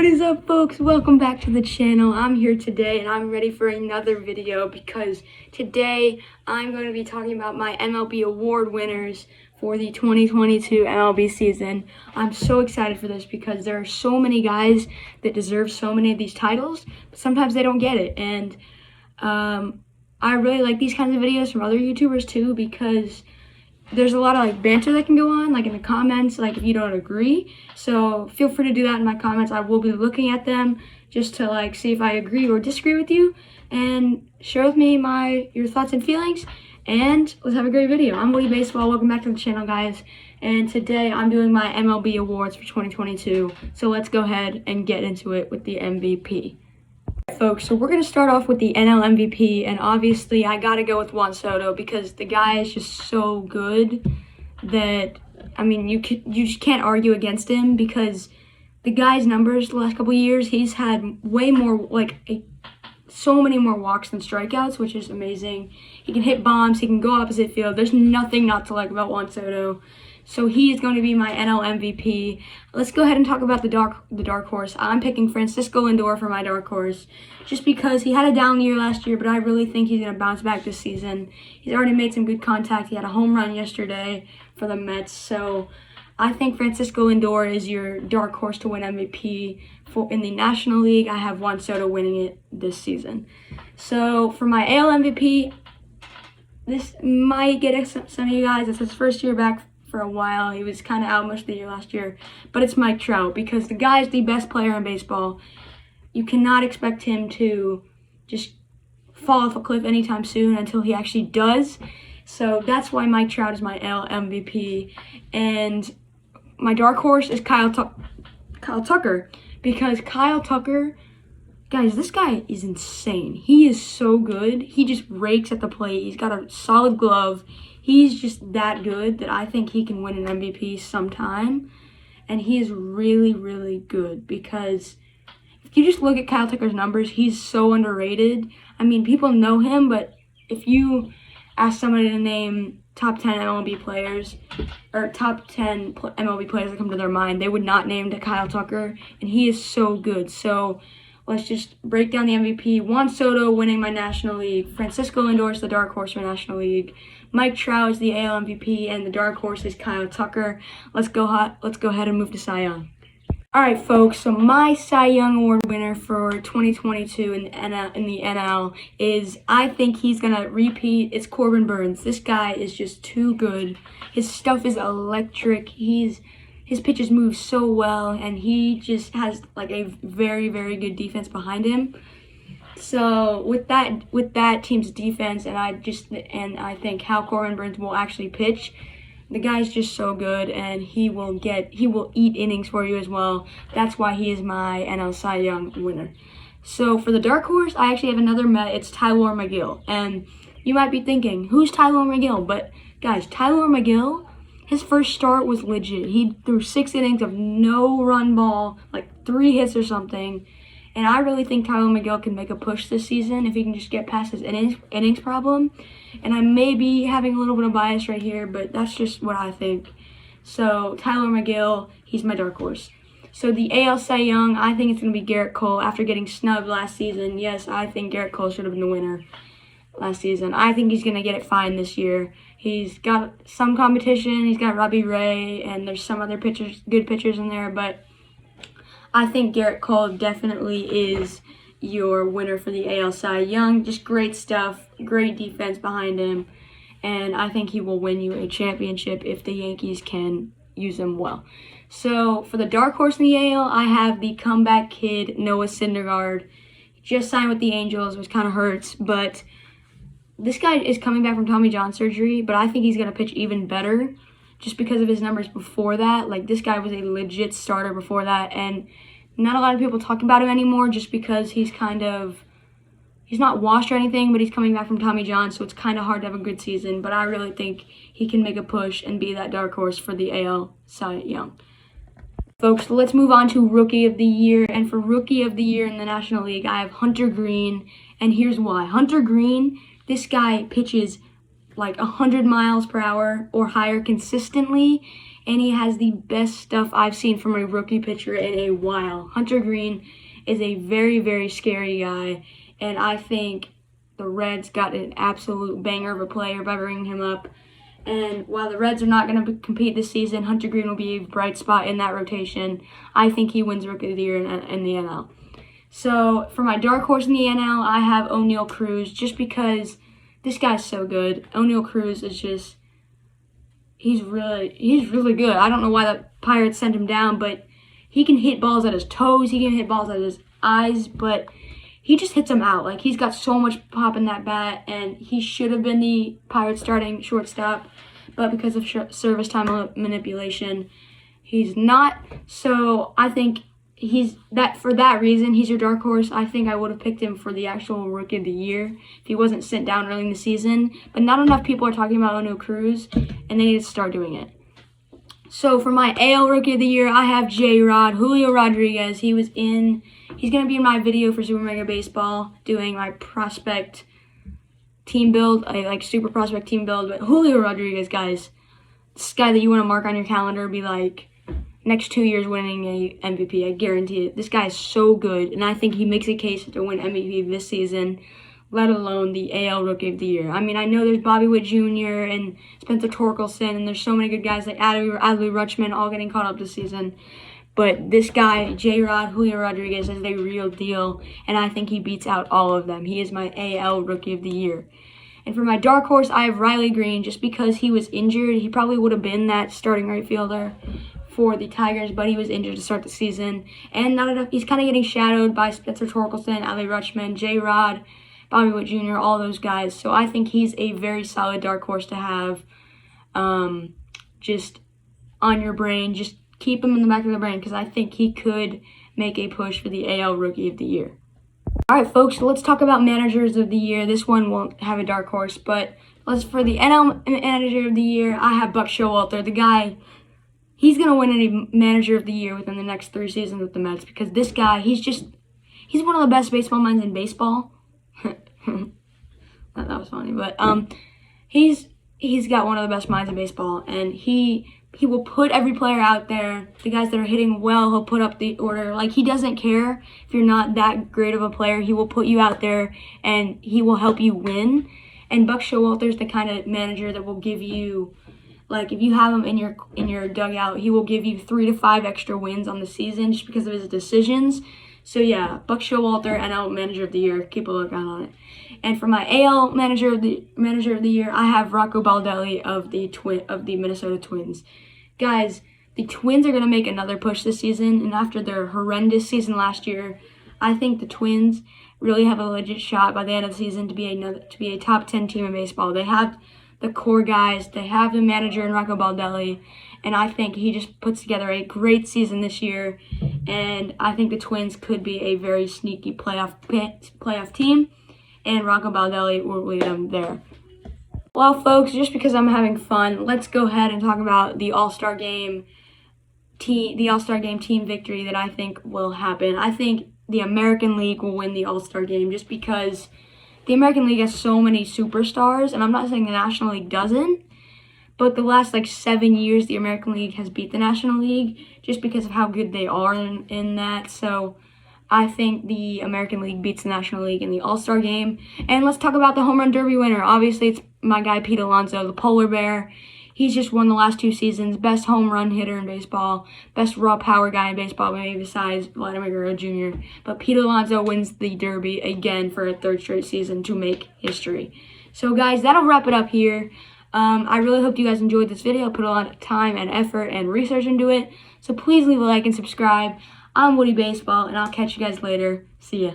is up, folks? Welcome back to the channel. I'm here today and I'm ready for another video because today I'm going to be talking about my MLB Award winners for the 2022 MLB season. I'm so excited for this because there are so many guys that deserve so many of these titles, but sometimes they don't get it. And I really like these kinds of videos from other YouTubers too, because there's a lot of banter that can go on, in the comments, if you don't agree. So feel free to do that in my comments. I will be looking at them just to see if I agree or disagree with you, and share with me your thoughts and feelings. And let's have a great video. I'm Woody Baseball. Welcome back to the channel, guys. And today I'm doing my MLB awards for 2022. So let's go ahead and get into it with the MVP. Folks, so we're going to start off with the NL MVP, and obviously I got to go with Juan Soto because the guy is just so good that, you just can't argue against him, because the guy's numbers the last couple of years, he's had way more, so many more walks than strikeouts, which is amazing. He can hit bombs, he can go opposite field. There's nothing not to like about Juan Soto. So he is going to be my NL MVP. Let's go ahead and talk about the dark horse. I'm picking Francisco Lindor for my dark horse, just because he had a down year last year, but I really think he's going to bounce back this season. He's already made some good contact. He had a home run yesterday for the Mets. So I think Francisco Lindor is your dark horse to win MVP in the National League. I have Juan Soto winning it this season. So for my AL MVP, this might get some of you guys. It's his first year back for a while. He was kind of out most of the year last year, but it's Mike Trout, because the guy is the best player in baseball. You cannot expect him to just fall off a cliff anytime soon until he actually does. So that's why Mike Trout is my AL MVP. And my dark horse is Kyle Tucker, because Kyle Tucker, guys, this guy is insane. He is so good. He just rakes at the plate. He's got a solid glove. He's just that good that I think he can win an MVP sometime. And he is really, really good, because if you just look at Kyle Tucker's numbers, he's so underrated. People know him, but if you ask somebody to name top 10 MLB players, or top 10 MLB players that come to their mind, they would not name Kyle Tucker, and he is so good. So let's just break down the MVP. Juan Soto winning my National League. Francisco Lindor is the dark horse for National League. Mike Trout is the AL MVP, and the dark horse is Kyle Tucker. Let's go ahead and move to Cy Young. All right, folks. So my Cy Young Award winner for 2022 in the NL is, I think he's gonna repeat. It's Corbin Burnes. This guy is just too good. His stuff is electric. His pitches move so well, and he just has a very, very good defense behind him. So with that team's defense, and I think how Corbin Burnes will actually pitch, the guy's just so good, and he will eat innings for you as well. That's why he is my NL Cy Young winner. So for the dark horse, I actually have another Met. It's Tylor Megill, and you might be thinking, who's Tylor Megill? But guys, Tylor Megill, his first start was legit. He threw 6 innings of no run ball, 3 hits or something. And I really think Tylor Megill can make a push this season if he can just get past his innings problem. And I may be having a little bit of bias right here, but that's just what I think. So Tylor Megill, he's my dark horse. So the AL Cy Young, I think it's going to be Garrett Cole after getting snubbed last season. Yes, I think Garrett Cole should have been the winner last season. I think he's going to get it fine this year. He's got some competition. He's got Robbie Ray, and there's some other good pitchers in there, but I think Garrett Cole definitely is your winner for the AL Cy Young. Just great stuff, great defense behind him, and I think he will win you a championship if the Yankees can use him well. So for the dark horse in the AL, I have the comeback kid, Noah Syndergaard. He just signed with the Angels, which kind of hurts, but this guy is coming back from Tommy John surgery, but I think he's going to pitch even better just because of his numbers before that. This guy was a legit starter before that, and not a lot of people talk about him anymore just because he's not washed or anything, but he's coming back from Tommy John, so it's kind of hard to have a good season. But I really think he can make a push and be that dark horse for the AL Cy Young. Folks, let's move on to Rookie of the Year. And for Rookie of the Year in the National League, I have Hunter Greene, and here's why. Hunter Greene, this guy pitches 100 miles per hour or higher consistently, and he has the best stuff I've seen from a rookie pitcher in a while. Hunter Green is a very, very scary guy, and I think the Reds got an absolute banger of a player by bringing him up. And while the Reds are not going to compete this season, Hunter Green will be a bright spot in that rotation. I think he wins Rookie of the Year in the NL. So for my dark horse in the NL, I have O'Neal Cruz, just because this guy's so good. O'Neal Cruz is just, he's really good. I don't know why the Pirates sent him down, but he can hit balls at his toes, he can hit balls at his eyes, but he just hits them out. Like, he's got so much pop in that bat, and he should have been the Pirates starting shortstop, but because of service time manipulation, he's not. So I think for that reason, he's your dark horse. I think I would have picked him for the actual Rookie of the Year if he wasn't sent down early in the season. But not enough people are talking about O'Neal Cruz, and they need to start doing it. So for my AL Rookie of the Year, I have J-Rod, Julio Rodriguez. He's going to be in my video for Super Mega Baseball, doing my prospect team build, like super prospect team build. But Julio Rodriguez, guys, this guy that you want to mark on your calendar, be like, next 2 years winning a MVP, I guarantee it. This guy is so good, and I think he makes a case to win MVP this season, let alone the AL Rookie of the Year. I mean, I know there's Bobby Witt Jr. and Spencer Torkelson, and there's so many good guys like Adley Rutschman all getting caught up this season. But this guy, J-Rod, Julio Rodriguez, is a real deal, and I think he beats out all of them. He is my AL Rookie of the Year. And for my dark horse, I have Riley Green, just because he was injured. He probably would have been that starting right fielder for the Tigers, but he was injured to start the season. And not enough. He's kind of getting shadowed by Spencer Torkelson, Adley Rutschman, J-Rod, Bobby Witt Jr., all those guys. So I think he's a very solid dark horse to have just on your brain. Just keep him in the back of the brain, because I think he could make a push for the AL Rookie of the Year. All right, folks, so let's talk about Managers of the Year. This one won't have a dark horse, but for the NL Manager of the Year, I have Buck Showalter. The guy, he's going to win any Manager of the Year within the next 3 seasons with the Mets, because this guy, he's one of the best baseball minds in baseball. That was funny, but he's got one of the best minds in baseball, and he will put every player out there. The guys that are hitting well, he'll put up the order. Like, he doesn't care if you're not that great of a player. He will put you out there, and he will help you win. And Buck Showalter's the kind of manager that will give you, like, if you have him in your dugout, he will give you 3 to 5 extra wins on the season just because of his decisions. So yeah, Buck Showalter, NL Manager of the Year. Keep a lookout on it. And for my AL Manager of the Year, I have Rocco Baldelli of the Minnesota Twins. Guys, the Twins are going to make another push this season, and after their horrendous season last year, I think the Twins really have a legit shot by the end of the season to be a top 10 team in baseball. They have the core guys, they have the manager in Rocco Baldelli, and I think he just puts together a great season this year, and I think the Twins could be a very sneaky playoff team, and Rocco Baldelli will lead them there. Well, folks, just because I'm having fun, let's go ahead and talk about the All-Star Game team victory that I think will happen. I think the American League will win the All-Star Game just because the American League has so many superstars, and I'm not saying the National League doesn't, but the last 7 years the American League has beat the National League just because of how good they are in that. So I think the American League beats the National League in the All-Star Game. And let's talk about the Home Run Derby winner. Obviously, it's my guy Pete Alonso, the polar bear. He's just won the last 2 seasons. Best home run hitter in baseball. Best raw power guy in baseball, maybe besides Vladimir Guerrero Jr. But Pete Alonso wins the Derby again for a 3rd straight season to make history. So, guys, that'll wrap it up here. I really hope you guys enjoyed this video. I put a lot of time and effort and research into it. So please leave a like and subscribe. I'm Woody Baseball, and I'll catch you guys later. See ya.